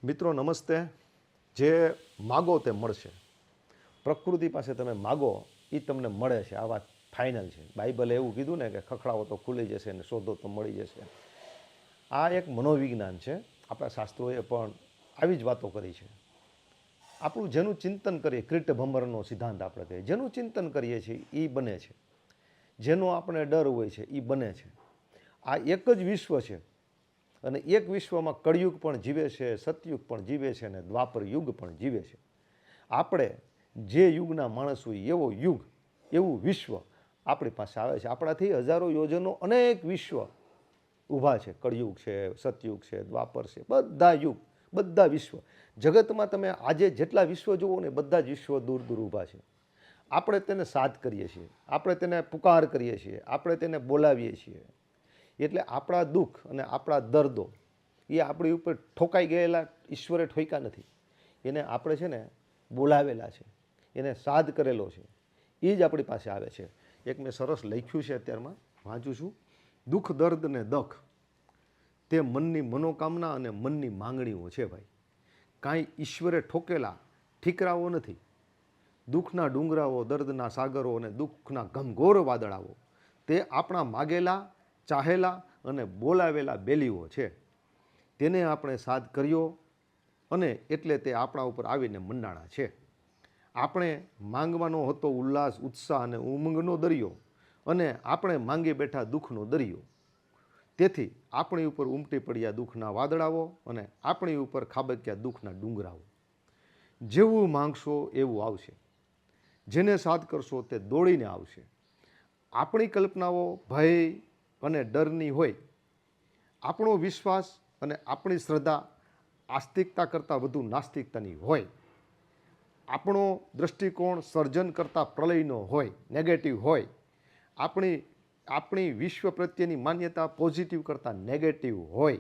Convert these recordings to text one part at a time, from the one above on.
મિત્રો નમસ્તે. જે માગો તે મળશે. પ્રકૃતિ પાસે તમે માગો એ તમને મળે છે. આ વાત ફાઇનલ છે. બાઇબલે એવું કીધું ને કે ખખડાવો તો ખુલી જશે ને શોધો તો મળી જશે. આ એક મનોવિજ્ઞાન છે. આપણા શાસ્ત્રોએ પણ આવી જ વાતો કરી છે. આપણું જેનું ચિંતન કરીએ, ક્રિટ ભમરનો સિદ્ધાંત આપણે કહીએ, જેનું ચિંતન કરીએ છીએ એ બને છે. જેનો આપણે ડર હોય છે એ બને છે. આ એક જ વિશ્વ છે અને એક વિશ્વમાં કળિયુગ પણ જીવે છે, સતયુગ પણ જીવે છે અને દ્વાપર યુગ પણ જીવે છે. આપણે જે યુગના માણસ હોય એવો યુગ, એવું વિશ્વ આપણી પાસે આવે છે. આપણાથી હજારો યોજનો અનેક વિશ્વ ઊભા છે. કળિયુગ છે, સતયુગ છે, દ્વાપર છે, બધા યુગ, બધા વિશ્વ જગતમાં તમે આજે જેટલા વિશ્વ જુઓ ને બધા જ વિશ્વ દૂર દૂર ઊભા છે. આપણે તેને સાથ કરીએ છીએ, આપણે તેને પુકાર કરીએ છીએ, આપણે તેને બોલાવીએ છીએ. એટલે આપણા દુઃખ અને આપણા દર્દો એ આપણી ઉપર ઠોકાઈ ગયેલા ઈશ્વરે ઠોક્યા નથી. એને આપણે છે ને બોલાવેલા છે, એને સાધ કરેલો છે, એ જ આપણી પાસે આવે છે. એક મેં સરસ લખ્યું છે, અત્યારમાં વાંચું છું. દુઃખ દર્દ ને દખ તે મનની મનોકામના અને મનની માંગણીઓ છે. ભાઈ, કાંઈ ઈશ્વરે ઠોકેલા ઠીકરાઓ નથી. દુઃખના ડુંગરાઓ, દર્દના સાગરો અને દુઃખના ઘમઘોર વાદળાઓ તે આપણા માગેલા, ચાહેલા અને બોલાવેલા બેલીઓ છે. તેને આપણે સાથ કર્યો અને એટલે તે આપણા ઉપર આવીને મંડાણા છે. આપણે માંગવાનો હતો ઉલ્લાસ, ઉત્સાહ અને ઉમંગનો દરિયો અને આપણે માંગી બેઠા દુઃખનો દરિયો. તેથી આપણી ઉપર ઉમટી પડ્યા દુઃખના વાદળાઓ અને આપણી ઉપર ખાબક્યા દુઃખના ડુંગરાઓ. જેવું માંગશો એવું આવશે, જેને સાથ કરશો તે દોડીને આવશે. આપણી કલ્પનાઓ ભય અને ડરની હોય, આપણો વિશ્વાસ અને આપણી શ્રદ્ધા આસ્તિકતા કરતાં વધુ નાસ્તિકતાની હોય, આપણો દૃષ્ટિકોણ સર્જન કરતાં પ્રલયનો હોય, નેગેટિવ હોય, આપણી વિશ્વ પ્રત્યેની માન્યતા પોઝિટિવ કરતાં નેગેટિવ હોય,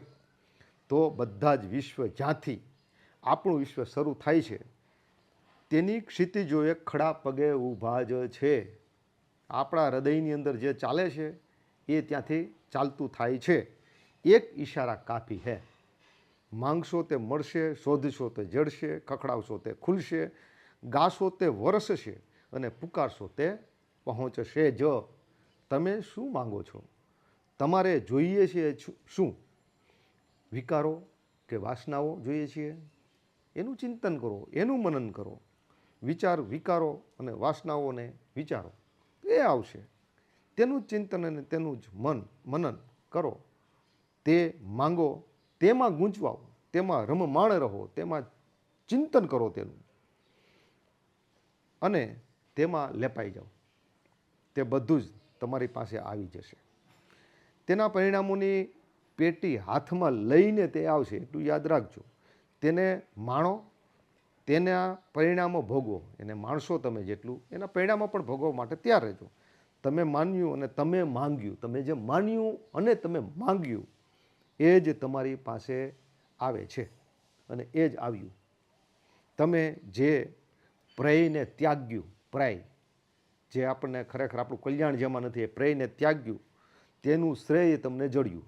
તો બધા જ વિશ્વ જ્યાંથી આપણું વિશ્વ શરૂ થાય છે તેની ક્ષિતિજોએ ખડા પગે ઊભા જ છે. આપણા હૃદયની અંદર જે ચાલે છે એ ત્યાંથી ચાલતું થાય છે. એક ઈશારા કાફી હે. માંગશો તે મળશે, શોધશો તે જડશે, ખખડાવશો તે ખુલશે, ગાશો તે વરસશે અને પુકારશો તે પહોંચશે જ. તમે શું માંગો છો? તમારે જોઈએ છે શું? વિકારો કે વાસનાઓ જોઈએ છીએ? એનું ચિંતન કરો, એનું મનન કરો. વિકારો અને વાસનાઓને વિચારો, એ આવશે. તેનું જ ચિંતન અને તેનું જ મનન કરો. તે માંગો, તેમાં ગૂંચવાઓ, તેમાં રમમાણ રહો, તેમાં ચિંતન કરો તેનું અને તેમાં લેપાઈ જાઓ. તે બધું જ તમારી પાસે આવી જશે. તેના પરિણામોની પેટી હાથમાં લઈને તે આવશે, એટલું યાદ રાખજો. તેને માણો, તેના પરિણામો ભોગવો. એને માણશો તમે જેટલું, એના પરિણામો પણ ભોગવવા માટે તૈયાર રહેજો. તમે માન્યું અને તમે માંગ્યું, તમે જે માન્યું અને તમે માંગ્યું એ જ તમારી પાસે આવે છે અને એ જ આવ્યું. તમે જે પ્રેયને ત્યાગ્યું, પ્રેય જે આપણને ખરેખર આપણું કલ્યાણ જેમાં નથી, એ પ્રેયને ત્યાગ્યું, તેનું શ્રેય તમને જડ્યું.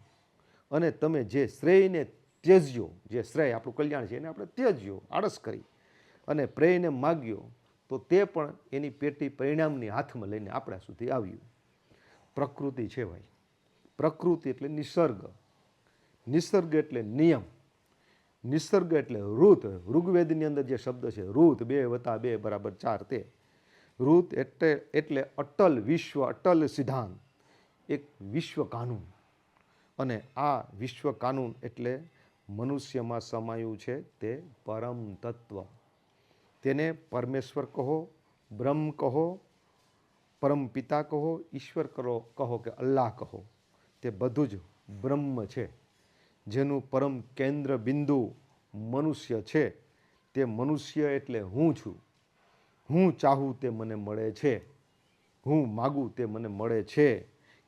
અને તમે જે શ્રેયને ત્યજ્યો, જે શ્રેય આપણું કલ્યાણ છે એને આપણે ત્યજ્યો, આળસ કરી અને પ્રેયને માગ્યો, તો તે પણ એની પેટી પરિણામની હાથમાં લઈને આપણા સુધી આવ્યું. પ્રકૃતિ છે ભાઈ. પ્રકૃતિ એટલે નિસર્ગ, નિસર્ગ એટલે નિયમ, નિસર્ગ એટલે ઋત. ઋગ્વેદની અંદર જે શબ્દ છે ઋત, 2 + 2 = 4. તે ઋત એટલે અટલ વિશ્વ, અટલ સિદ્ધાંત, એક વિશ્વ કાનૂન. અને આ વિશ્વ કાનૂન એટલે મનુષ્યમાં સમાયું છે તે પરમ તત્વ. તેને પરમેશ્વર કહો, બ્રહ્મ કહો, પરમ પિતા કહો, ઈશ્વર કહો કે અલ્લાહ કહો, તે બધું જ બ્રહ્મ છે. જેનું પરમ કેન્દ્ર બિંદુ મનુષ્ય છે. તે મનુષ્ય એટલે હું છું. હું ચાહું તે મને મળે છે, હું માગું તે મને મળે છે.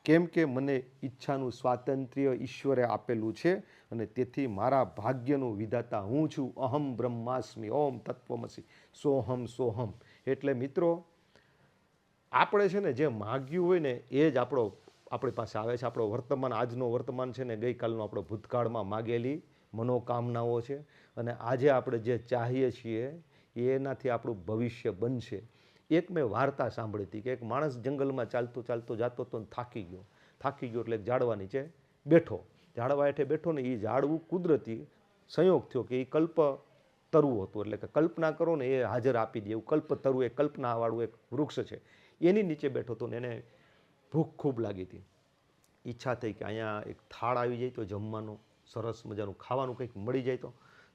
કેમ કે મને ઈચ્છાનું સ્વાતંત્ર્ય ઈશ્વરે આપેલું છે અને તેથી મારા ભાગ્યનું વિધાતા હું છું. અહમ બ્રહ્માસ્મિ, ઓમ તત્વમસી, સોહમ સોહમ. એટલે મિત્રો, આપણે છે ને જે માગ્યું હોય ને એ જ આપણી પાસે આવે છે. આપણો વર્તમાન, આજનો વર્તમાન છે ને ગઈકાલનો આપણો ભૂતકાળમાં માગેલી મનોકામનાઓ છે અને આજે આપણે જે ચાહીએ છીએ એનાથી આપણું ભવિષ્ય બનશે. એક મેં વાર્તા સાંભળી હતી કે એક માણસ જંગલમાં ચાલતો ચાલતો જતો હતો ને થાકી ગયો એટલે એક ઝાડવા નીચે બેઠો. ઝાડવા હેઠે બેઠો ને એ ઝાડવું કુદરતી સંયોગ થયો કે એ કલ્પ તરવું હતું, એટલે કે કલ્પના કરો ને એ હાજર આપી દે એવું કલ્પતરુ, એ કલ્પનાવાળું એક વૃક્ષ છે. એની નીચે બેઠો હતો ને એને ભૂખ ખૂબ લાગી હતી. ઈચ્છા થઈ કે અહીંયા એક થાળ આવી જાય તો જમવાનું સરસ મજાનું ખાવાનું કંઈક મળી જાય તો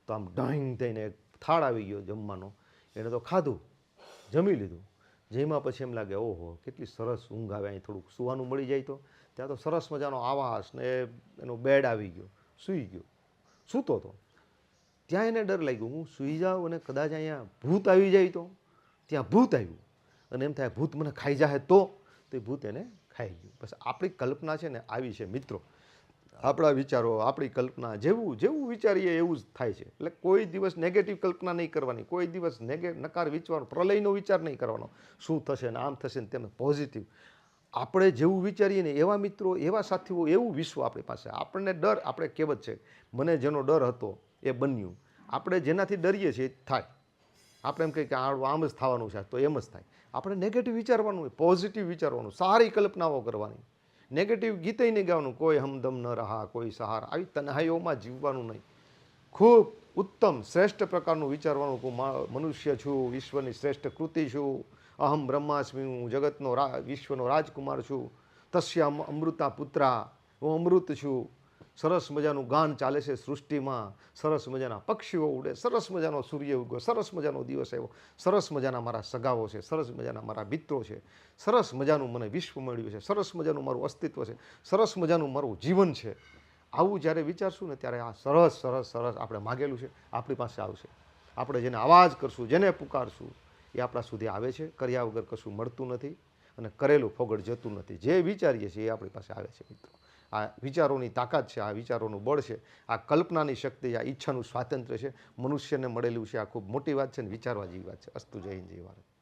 આમ ડાઈંગ થઈને એક થાળ આવી ગયો જમવાનો. એણે તો ખાધું, જમી લીધું. જેમાં પછી એમ લાગે ઓહો કેટલી સરસ ઊંઘ આવે, અહીં થોડુંક સૂવાનું મળી જાય તો. ત્યાં તો સરસ મજાનો આવાસ ને એનો બેડ આવી ગયો, સૂઈ ગયો, સૂતો હતો. ત્યાં એને ડર લાગ્યો હું સૂઈ જાઉં અને કદાચ અહીંયા ભૂત આવી જાય તો. ત્યાં ભૂત આવ્યું અને એમ થાય ભૂત મને ખાઈ જાય તો એ ભૂત એને ખાઈ ગયું. બસ આપણી કલ્પના છે ને આવી છે મિત્રો. આપણા વિચારો, આપણી કલ્પના જેવું વિચારીએ એવું જ થાય છે. એટલે કોઈ દિવસ નેગેટિવ કલ્પના નહીં કરવાની, કોઈ દિવસ નકાર વિચારવાનો, પ્રલયનો વિચાર નહીં કરવાનો, શું થશે ને આમ થશે ને તેમ. પોઝિટિવ આપણે જેવું વિચારીએ ને એવા મિત્રો, એવા સાથીઓ, એવું વિશ્વ આપણી પાસે. આપણને ડર, આપણે કહેવત છે મને જેનો ડર હતો એ બન્યું. આપણે જેનાથી ડરીએ છીએ એ થાય. આપણે એમ કહીએ કે આમ જ થવાનું છે તો એમ જ થાય. આપણે નેગેટિવ વિચારવાનું હોય, પોઝિટિવ વિચારવાનું, સારી કલ્પનાઓ કરવાની. નેગેટિવ ગીતે નહીં ગાવાનું, કોઈ હમદમ ન રહા કોઈ સહારા, આવી તન્હાઈઓમાં જીવવાનું નહીં. ખૂબ ઉત્તમ શ્રેષ્ઠ પ્રકારનું વિચારવાનું કે મનુષ્ય છું, વિશ્વની શ્રેષ્ઠ કૃતિ છું, અહમ બ્રહ્માસ્મિ, હું જગતનો વિશ્વનો રાજકુમાર છું, તસ્યા અમૃતા પુત્રા, હું અમૃત છું. સરસ મજાનું ગાન ચાલે છે સૃષ્ટિમાં, સરસ મજાના પક્ષીઓ ઉડે, સરસ મજાનો સૂર્ય ઉગ્યો, સરસ મજાનો દિવસ આવ્યો, સરસ મજાના મારા સગાઓ છે, સરસ મજાના મારા મિત્રો છે, સરસ મજાનું મને વિશ્વ મળ્યું છે, સરસ મજાનું મારું અસ્તિત્વ છે, સરસ મજાનું મારું જીવન છે. આવું જ્યારે વિચારશું ને ત્યારે આ સરસ સરસ સરસ આપણે માગેલું છે આપણી પાસે આવશે. આપણે જેને અવાજ કરશું, જેને પુકારશું એ આપણા સુધી આવે છે. કર્યા વગર કશું મળતું નથી અને કરેલું ફોગડ જતું નથી. જે વિચારીએ છીએ એ આપણી પાસે આવે છે મિત્રો. આ વિચારોની તાકાત છે, આ વિચારોનું બળ છે, આ કલ્પનાની શક્તિ, આ ઈચ્છાનું સ્વાતંત્ર્ય છે, મનુષ્યને મળેલું છે. આ ખૂબ મોટી વાત છે ને વિચારવા જેવી વાત છે. અસ્તુ, જય હિન્દ, જય ભારત.